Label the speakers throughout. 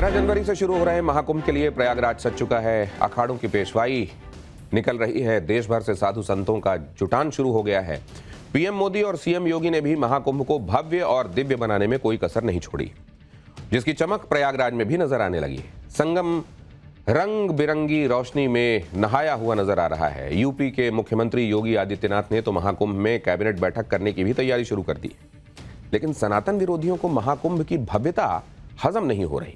Speaker 1: 13 जनवरी से शुरू हो रहे महाकुंभ के लिए प्रयागराज सज चुका है। अखाड़ों की पेशवाई निकल रही है। देश भर से साधु संतों का जुटान शुरू हो गया है। पीएम मोदी और सीएम योगी ने भी महाकुंभ को भव्य और दिव्य बनाने में कोई कसर नहीं छोड़ी, जिसकी चमक प्रयागराज में भी नजर आने लगी। संगम रंग बिरंगी रोशनी में नहाया हुआ नजर आ रहा है। यूपी के मुख्यमंत्री योगी आदित्यनाथ ने तो महाकुंभ में कैबिनेट बैठक करने की भी तैयारी शुरू कर दी, लेकिन सनातन विरोधियों को महाकुंभ की भव्यता हजम नहीं हो रही।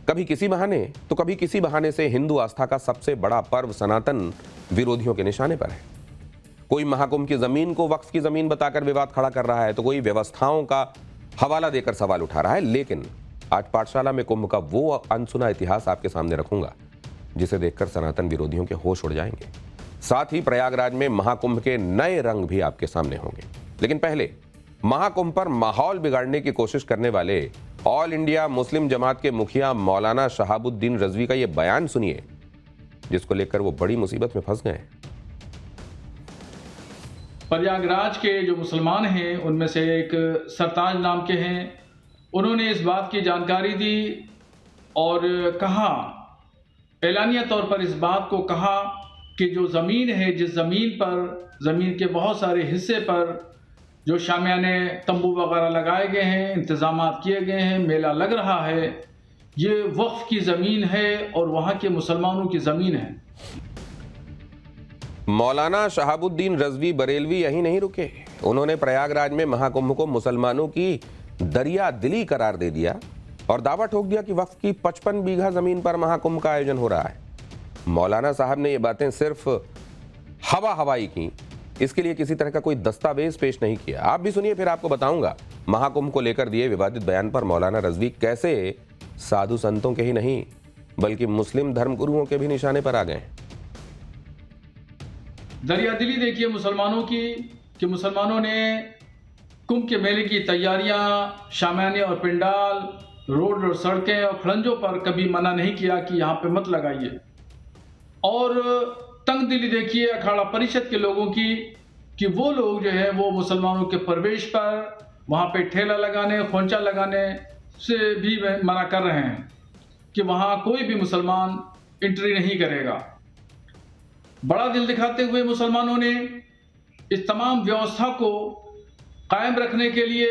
Speaker 1: कभी किसी बहाने तो कभी किसी बहाने से हिंदू आस्था का सबसे बड़ा पर्व सनातन विरोधियों के निशाने पर है। कोई महाकुंभ की जमीन को वक्फ की जमीन बताकर विवाद खड़ा कर रहा है, तो कोई व्यवस्थाओं का हवाला देकर सवाल उठा रहा है। लेकिन आज पाठशाला में कुंभ का वो अनसुना इतिहास आपके सामने रखूंगा जिसे देखकर सनातन विरोधियों के होश उड़ जाएंगे। साथ ही प्रयागराज में महाकुंभ के नए रंग भी आपके सामने होंगे। लेकिन पहले महाकुंभ पर माहौल बिगाड़ने की कोशिश करने वाले ऑल इंडिया मुस्लिम जमात के मुखिया मौलाना शहाबुद्दीन रजवी का यह बयान सुनिए, जिसको लेकर वो बड़ी मुसीबत में फंस गए।
Speaker 2: प्रयागराज के जो मुसलमान हैं उनमें से एक सरताज नाम के हैं, उन्होंने इस बात की जानकारी दी और कहा, एलानिया तौर पर इस बात को कहा कि जो ज़मीन है, जिस ज़मीन पर, ज़मीन के बहुत सारे हिस्से पर जो शामियाने तंबू वगैरह लगाए गए हैं, इंतज़ामात किए गए हैं, मेला लग रहा है, ये वक्फ की ज़मीन है और वहाँ के मुसलमानों की ज़मीन है।
Speaker 1: मौलाना शहाबुद्दीन रजवी बरेलवी यहीं नहीं रुके। उन्होंने प्रयागराज में महाकुंभ को मुसलमानों की दरिया दिली करार दे दिया और दावा ठोक दिया कि वक्फ की 55 बीघा जमीन पर महाकुंभ का आयोजन हो रहा है। मौलाना साहब ने ये बातें सिर्फ हवाई की, इसके लिए किसी तरह का कोई दस्तावेज पेश नहीं किया। आप भी सुनिए, फिर आपको बताऊंगा महाकुंभ को लेकर दिए विवादित बयान पर मौलाना रजवी कैसे साधु संतों के ही नहीं बल्कि मुस्लिम धर्मगुरुओं के भी निशाने पर आ गए।
Speaker 2: दरिया दिली देखिए मुसलमानों की, कि मुसलमानों ने कुंभ के मेले की तैयारियां, शामियाने और पिंडाल, रोड और सड़कें और खड़ंजों पर कभी मना नहीं किया कि यहाँ पे मत लगाइए। और तंग दिली देखिए अखाड़ा परिषद के लोगों की, कि वो लोग जो है वो मुसलमानों के प्रवेश पर वहाँ पे ठेला लगाने, खोंचा लगाने से भी मना कर रहे हैं कि वहाँ कोई भी मुसलमान एंट्री नहीं करेगा। बड़ा दिल दिखाते हुए मुसलमानों ने इस तमाम व्यवस्था को कायम रखने के लिए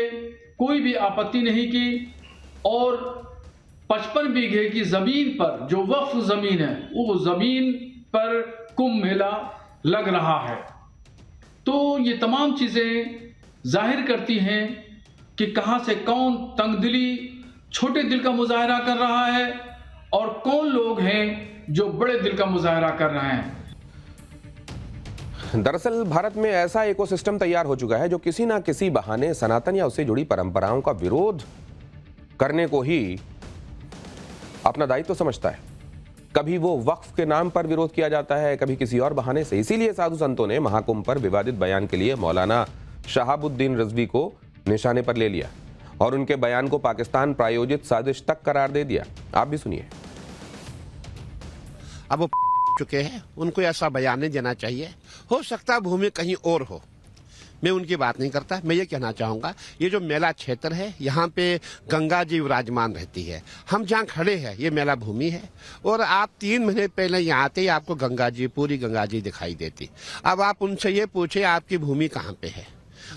Speaker 2: कोई भी आपत्ति नहीं की और 55 बीघे की ज़मीन पर, जो वक्फ ज़मीन है, वो ज़मीन पर कुंभ मेला लग रहा है। तो ये तमाम चीज़ें जाहिर करती हैं कि कहाँ से कौन तंगदिली, छोटे दिल का मुजाहरा कर रहा है और कौन लोग हैं जो बड़े दिल का मुजाहरा कर रहे हैं।
Speaker 1: दरअसल भारत में ऐसा इकोसिस्टम तैयार हो चुका है जो किसी ना किसी बहाने सनातन या उससे जुड़ी परंपराओं का विरोध करने को ही अपना दायित्व समझता है। कभी वो वक्फ के नाम पर विरोध किया जाता है, कभी किसी और बहाने से। इसीलिए साधु संतों ने महाकुंभ पर विवादित बयान के लिए मौलाना शहाबुद्दीन रजवी को निशाने पर ले लिया और उनके बयान को पाकिस्तान प्रायोजित साजिश तक करार दे दिया। आप भी सुनिए।
Speaker 3: अब वो चुके हैं, उनको ऐसा बयान नहीं देना चाहिए। हो सकता है भूमि कहीं और हो, मैं उनकी बात नहीं करता। मैं ये कहना चाहूँगा, ये जो मेला क्षेत्र है, यहाँ पे गंगा जी विराजमान रहती है। हम जहाँ खड़े हैं ये मेला भूमि है और आप 3 महीने पहले यहाँ आते ही आपको गंगा जी, पूरी गंगा जी दिखाई देती। अब आप उनसे ये पूछे आपकी भूमि कहाँ पे है,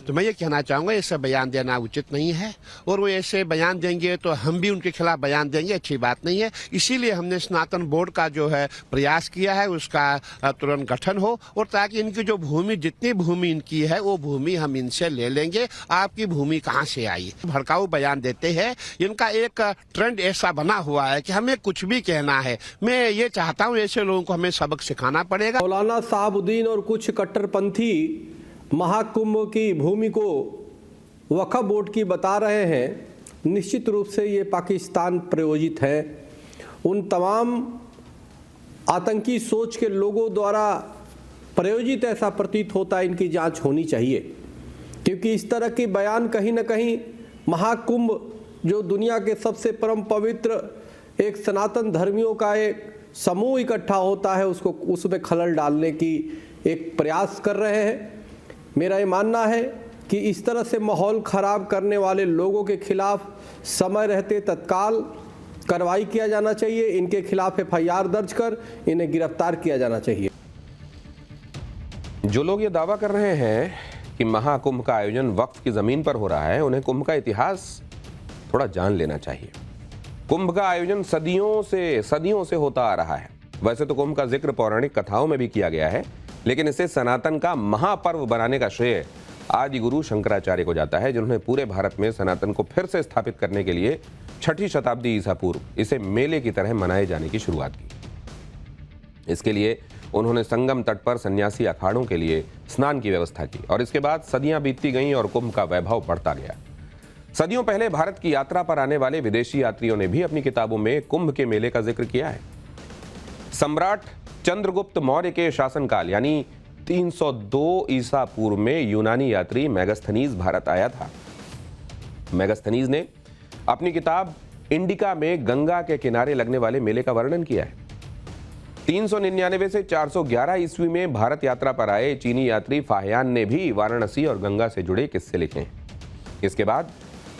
Speaker 3: तो मैं ये कहना चाहूँगा ऐसा बयान देना उचित नहीं है और वो ऐसे बयान देंगे तो हम भी उनके खिलाफ बयान देंगे, अच्छी बात नहीं है। इसीलिए हमने सनातन बोर्ड का जो है प्रयास किया है, उसका तुरंत गठन हो और ताकि इनकी जो भूमि, जितनी भूमि इनकी है वो भूमि हम इनसे ले लेंगे। आपकी भूमि कहाँ से आई? भड़काऊ बयान देते हैं। इनका एक ट्रेंड ऐसा बना हुआ है कि हमें कुछ भी कहना है। मैं ये चाहता हूँ ऐसे लोगों को हमें सबक सिखाना पड़ेगा।
Speaker 4: मौलाना शहाबुद्दीन और कुछ कट्टरपंथी महाकुंभ की भूमि को वक्फ बोर्ड की बता रहे हैं। निश्चित रूप से ये पाकिस्तान प्रायोजित है। उन तमाम आतंकी सोच के लोगों द्वारा प्रायोजित ऐसा प्रतीत होता है। इनकी जांच होनी चाहिए, क्योंकि इस तरह की बयान कहीं ना कहीं महाकुंभ, जो दुनिया के सबसे परम पवित्र एक सनातन धर्मियों का एक समूह इकट्ठा होता है, उसको उसमें खलल डालने की एक प्रयास कर रहे हैं। मेरा ये मानना है कि इस तरह से माहौल खराब करने वाले लोगों के खिलाफ समय रहते तत्काल कार्रवाई किया जाना चाहिए, इनके खिलाफ FIR दर्ज कर इन्हें गिरफ्तार किया जाना चाहिए।
Speaker 1: जो लोग ये दावा कर रहे हैं कि महाकुंभ का आयोजन वक्फ की जमीन पर हो रहा है, उन्हें कुंभ का इतिहास थोड़ा जान लेना चाहिए। कुंभ का आयोजन सदियों से होता आ रहा है। वैसे तो कुंभ का जिक्र पौराणिक कथाओं में भी किया गया है, लेकिन इसे सनातन का महापर्व बनाने का श्रेय आदि गुरु शंकराचार्य को जाता है, जिन्होंने पूरे भारत में सनातन को फिर से स्थापित करने के लिए 6ठी शताब्दी ईसा पूर्व इसे मेले की तरह मनाए जाने की शुरुआत की। इसके लिए उन्होंने संगम तट पर सन्यासी अखाड़ों के लिए स्नान की व्यवस्था की और इसके बाद सदियां बीतती गईं और कुंभ का वैभव बढ़ता गया। सदियों पहले भारत की यात्रा पर आने वाले विदेशी यात्रियों ने भी अपनी किताबों में कुंभ के मेले का जिक्र किया है। सम्राट चंद्रगुप्त मौर्य के शासनकाल यानी 302 ईसा पूर्व में यूनानी यात्री मेगास्थनीज भारत आया था। मेगास्थनीज ने अपनी किताब इंडिका में गंगा के किनारे लगने वाले मेले का वर्णन किया है। 399 से 411 ईस्वी में भारत यात्रा पर आए चीनी यात्री फाहियान ने भी वाराणसी और गंगा से जुड़े किस्से लिखे हैं। इसके बाद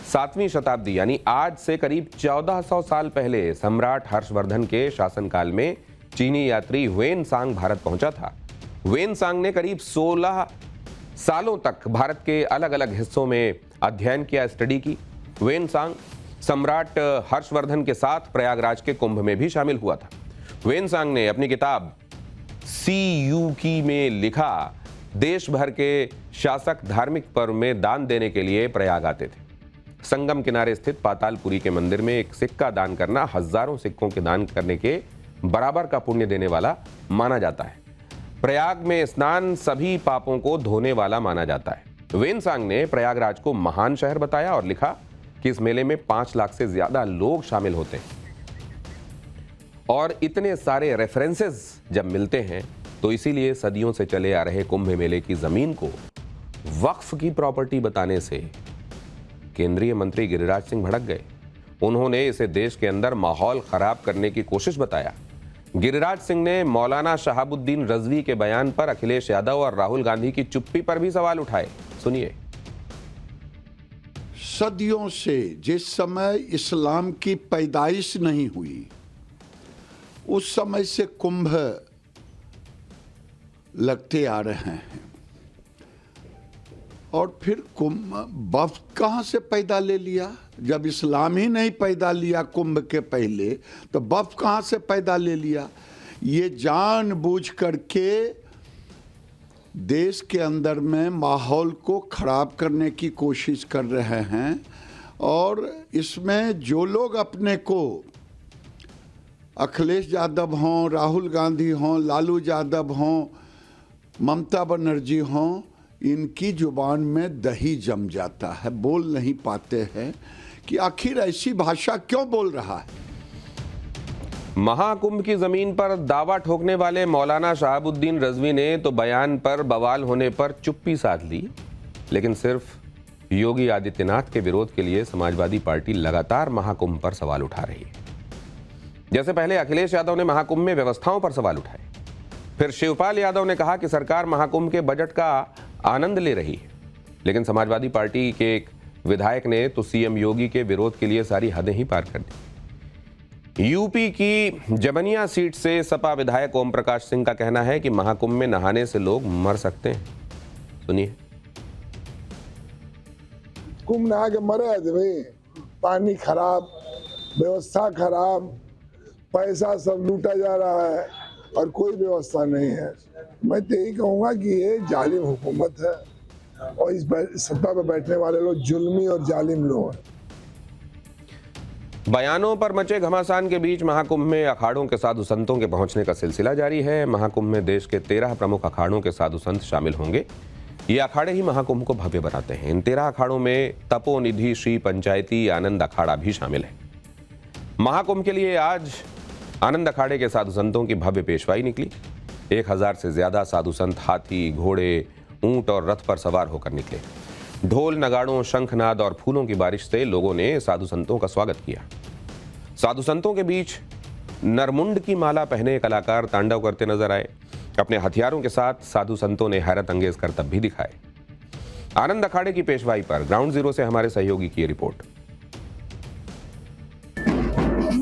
Speaker 1: 7वीं शताब्दी यानी आज से करीब 1400 साल पहले सम्राट हर्षवर्धन के शासनकाल में चीनी यात्री ह्वेन सांग भारत पहुंचा था। ह्वेन सांग ने करीब 16 सालों तक भारत के अलग अलग हिस्सों में अध्ययन किया, स्टडी की। ह्वेन सांग सम्राट हर्षवर्धन के साथ प्रयागराज के कुंभ में भी शामिल हुआ था। ह्वेन सांग ने अपनी किताब सीयूकी में लिखा, देश भर के शासक धार्मिक पर्व में दान देने के लिए प्रयाग आते थे। संगम किनारे स्थित पातालपुरी के मंदिर में एक सिक्का दान करना हजारों सिक्कों के दान करने के बराबर का पुण्य देने वाला माना जाता है। प्रयाग में स्नान सभी पापों को धोने वाला माना जाता है। ह्वेन सांग ने प्रयागराज को महान शहर बताया और लिखा कि इस मेले में 5 लाख से ज्यादा लोग शामिल होते हैं। और इतने सारे रेफरेंसेस जब मिलते हैं तो इसीलिए सदियों से चले आ रहे कुंभ मेले की जमीन को वक्फ की प्रॉपर्टी बताने से केंद्रीय मंत्री गिरिराज सिंह भड़क गए। उन्होंने इसे देश के अंदर माहौल खराब करने की कोशिश बताया। गिरिराज सिंह ने मौलाना शहाबुद्दीन रजवी के बयान पर अखिलेश यादव और राहुल गांधी की चुप्पी पर भी सवाल उठाए। सुनिए।
Speaker 5: सदियों से जिस समय इस्लाम की पैदाइश नहीं हुई उस समय से कुंभ लगते आ रहे हैं और फिर कुंभ वक्फ कहाँ से पैदा ले लिया? जब इस्लाम ही नहीं पैदा लिया कुंभ के पहले तो वक्फ कहाँ से पैदा ले लिया? ये जानबूझ करके देश के अंदर में माहौल को खराब करने की कोशिश कर रहे हैं और इसमें जो लोग अपने को अखिलेश यादव हों, राहुल गांधी हों, लालू यादव हों, ममता बनर्जी हों, इनकी जुबान में दही जम जाता है, बोल नहीं पाते हैं कि आखिर ऐसी भाषा क्यों बोल रहा है।
Speaker 1: महाकुंभ की जमीन पर दावा ठोकने वाले मौलाना शहाबुद्दीन रजवी ने तो बयान पर बवाल होने पर चुप्पी साध ली, लेकिन सिर्फ योगी आदित्यनाथ के विरोध के लिए समाजवादी पार्टी लगातार महाकुंभ पर सवाल उठा रही है। जैसे पहले अखिलेश यादव ने महाकुंभ में व्यवस्थाओं पर सवाल उठाए, फिर शिवपाल यादव ने कहा कि सरकार महाकुंभ के बजट का आनंद ले रही है, लेकिन समाजवादी पार्टी के एक विधायक ने तो सीएम योगी के विरोध के लिए सारी हदें ही पार कर दी। यूपी की जबनिया सीट से सपा विधायक ओम प्रकाश सिंह का कहना है कि महाकुंभ में नहाने से लोग मर सकते हैं। सुनिए।
Speaker 6: कुंभ नहा के मरे आदमी, पानी खराब, व्यवस्था खराब, पैसा सब लूटा जा रहा है और कोई व्यवस्था नहीं है। मैं तो यही कहूँगा कि ये जालिम हुकूमत है और इस सत्ता पर बैठने वाले लोग जुल्मी और जालिम लोग हैं।
Speaker 1: बयानों पर मचे घमासान के बीच महाकुंभ में अखाड़ों के साधु संतों के पहुंचने का सिलसिला जारी है। महाकुंभ में देश के 13 प्रमुख अखाड़ों के साधु संत शामिल होंगे। ये अखाड़े ही महाकुंभ को भव्य बनाते हैं। इन 13 अखाड़ों में तपोनिधि श्री पंचायती आनंद अखाड़ा भी शामिल है। महाकुंभ के लिए आज आनंद अखाड़े के साधु संतों की भव्य पेशवाई निकली। 1000 से ज्यादा साधु संत हाथी, घोड़े, ऊंट और रथ पर सवार होकर निकले। ढोल, नगाड़ों, शंखनाद और फूलों की बारिश से लोगों ने साधु संतों का स्वागत किया। साधु संतों के बीच नरमुंड की माला पहने कलाकार तांडव करते नजर आए। अपने हथियारों के साथ साधु संतों ने हैरत अंगेज करतब भी दिखाए। आनंद अखाड़े की पेशवाई पर ग्राउंड जीरो से हमारे सहयोगी की रिपोर्ट।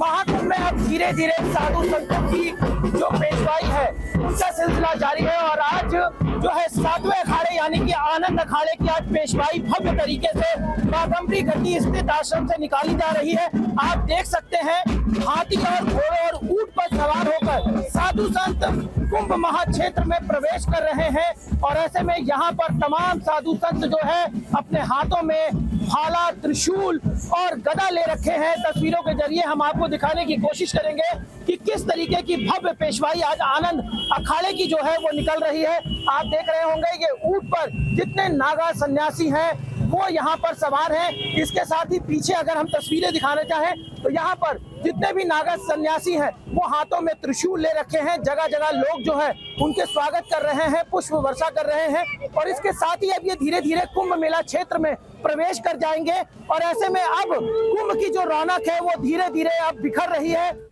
Speaker 7: महाकुंभ में अब धीरे धीरे साधु संतों की जो पेशवाई है उनका सिलसिला जारी है और आज जो है 7वें अखाड़े यानी कि आनंद अखाड़े की आज पेशवाई भव्य तरीके से बाघंबरी घाटी स्थित आश्रम से निकाली जा रही है। आप देख सकते हैं हाथी और घोड़े और ऊंट पर सवार होकर साधु संत कुंभ महाक्षेत्र में प्रवेश कर रहे हैं और ऐसे में यहाँ पर तमाम साधु संत जो है अपने हाथों में भाला, त्रिशूल और गदा ले रखे हैं। तस्वीरों के जरिए हम आपको दिखाने की कोशिश करेंगे कि किस तरीके की भव्य पेशवाई आज आनंद अखाड़े की जो है वो निकल रही है। आप देख रहे होंगे ये ऊंट पर जितने नागा सन्यासी हैं वो यहाँ पर सवार हैं। इसके साथ ही पीछे अगर हम तस्वीरें दिखाना चाहें तो यहाँ पर जितने भी नागा सन्यासी हैं वो हाथों में त्रिशूल ले रखे हैं। जगह जगह लोग जो है उनके स्वागत कर रहे हैं, पुष्प वर्षा कर रहे हैं और इसके साथ ही अब ये धीरे धीरे कुंभ मेला क्षेत्र में प्रवेश कर जाएंगे और ऐसे में अब कुंभ की जो रौनक है वो धीरे धीरे अब बिखर रही है।